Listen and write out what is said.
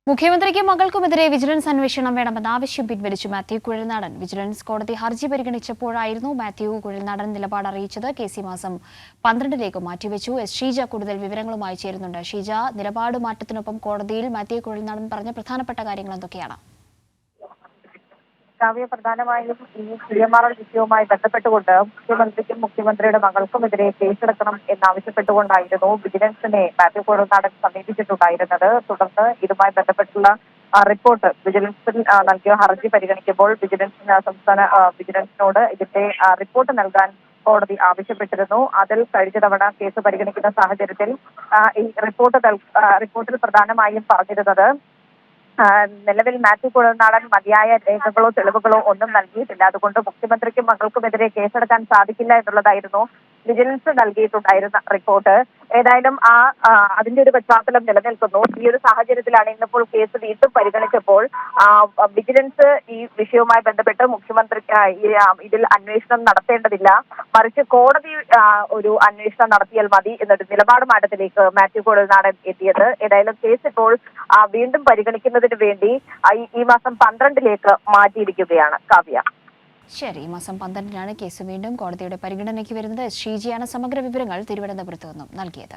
മുഖ്യമന്ത്രിക്ക് മകൾക്കുമെതിരെ വിജിലൻസ് അന്വേഷണം വേണമെന്ന ആവശ്യം പിൻവലിച്ചു മാത്യു കുഴൽനാടൻ. വിജിലൻസ് കോടതി ഹർജി പരിഗണിച്ചപ്പോഴായിരുന്നു മാത്യു കുഴൽനാടൻ നിലപാട് അറിയിച്ചത്. കേസ് മാസം 12ലേക്ക് മാറ്റിവെച്ചു. ഷീജ കൂടുതൽ വിവരങ്ങളുമായി ചേരുന്നുണ്ട്. ഷീജ, നിലപാട് മാറ്റത്തിനൊപ്പം കോടതിയിൽ മാത്യു കുഴൽനാടൻ പറഞ്ഞ പ്രധാനപ്പെട്ട കാര്യങ്ങൾ എന്തൊക്കെയാണ്? പ്രധാനമായും ഈ CMRL വിഷയവുമായി ബന്ധപ്പെട്ടുകൊണ്ട് മുഖ്യമന്ത്രിക്കും മുഖ്യമന്ത്രിയുടെ മകൾക്കുമെതിരെ കേസെടുക്കണം എന്നാവശ്യപ്പെട്ടുകൊണ്ടായിരുന്നു വിജിലൻസിനെ മാത്യു കുഴൽനാടൻ സമീപിച്ചിട്ടുണ്ടായിരുന്നത്. തുടർന്ന് ഇതുമായി ബന്ധപ്പെട്ടുള്ള റിപ്പോർട്ട് വിജിലൻസിൽ നൽകിയ ഹർജി പരിഗണിക്കുമ്പോൾ വിജിലൻസിനോട് ഇതിന്റെ റിപ്പോർട്ട് നൽകാൻ കോടതി ആവശ്യപ്പെട്ടിരുന്നു. അതിൽ കഴിഞ്ഞ തവണ കേസ് പരിഗണിക്കുന്ന സാഹചര്യത്തിൽ ഈ റിപ്പോർട്ടിൽ പ്രധാനമായും പറഞ്ഞിരുന്നത് നിലവിൽ മാത്യു കുഴൽനാടൻ മതിയായ രേഖകളോ തെളിവുകളോ ഒന്നും നൽകിയിട്ടില്ല. അതുകൊണ്ട് മുഖ്യമന്ത്രിക്കും മകൾക്കുമെതിരെ കേസെടുക്കാൻ സാധിക്കില്ല എന്നുള്ളതായിരുന്നു വിജിലൻസ് നൽകിയിട്ടുണ്ടായിരുന്ന റിപ്പോർട്ട്. ഏതായാലും അതിന്റെ ഒരു പശ്ചാത്തലം നിലനിൽക്കുന്നു. ഈ ഒരു സാഹചര്യത്തിലാണ് ഇന്നിപ്പോൾ കേസ് വീണ്ടും പരിഗണിച്ചപ്പോൾ വിജിലൻസ് ഈ വിഷയവുമായി ബന്ധപ്പെട്ട് മുഖ്യമന്ത്രി ഇതിൽ അന്വേഷണം നടത്തേണ്ടതില്ല, മറിച്ച് കോടതി ഒരു അന്വേഷണം നടത്തിയാൽ മതി എന്നൊരു നിലപാട് മാറ്റത്തിലേക്ക് മാത്യു കുഴൽനാടൻ എത്തിയത്. ഏതായാലും കേസ് ഇപ്പോൾ വീണ്ടും പരിഗണിക്കുന്നതിന് വേണ്ടി ഈ മാസം 12ലേക്ക് മാറ്റിയിരിക്കുകയാണ്. കാവ്യ. ശരി, ഈ മാസം 12നാണ് കേസ് വീണ്ടും കോടതിയുടെ പരിഗണനയ്ക്ക് വരുന്നത്. ഷീജയാണ് സമഗ്ര വിവരങ്ങൾ തിരുവനന്തപുരത്ത് നിന്നും നൽകിയത്.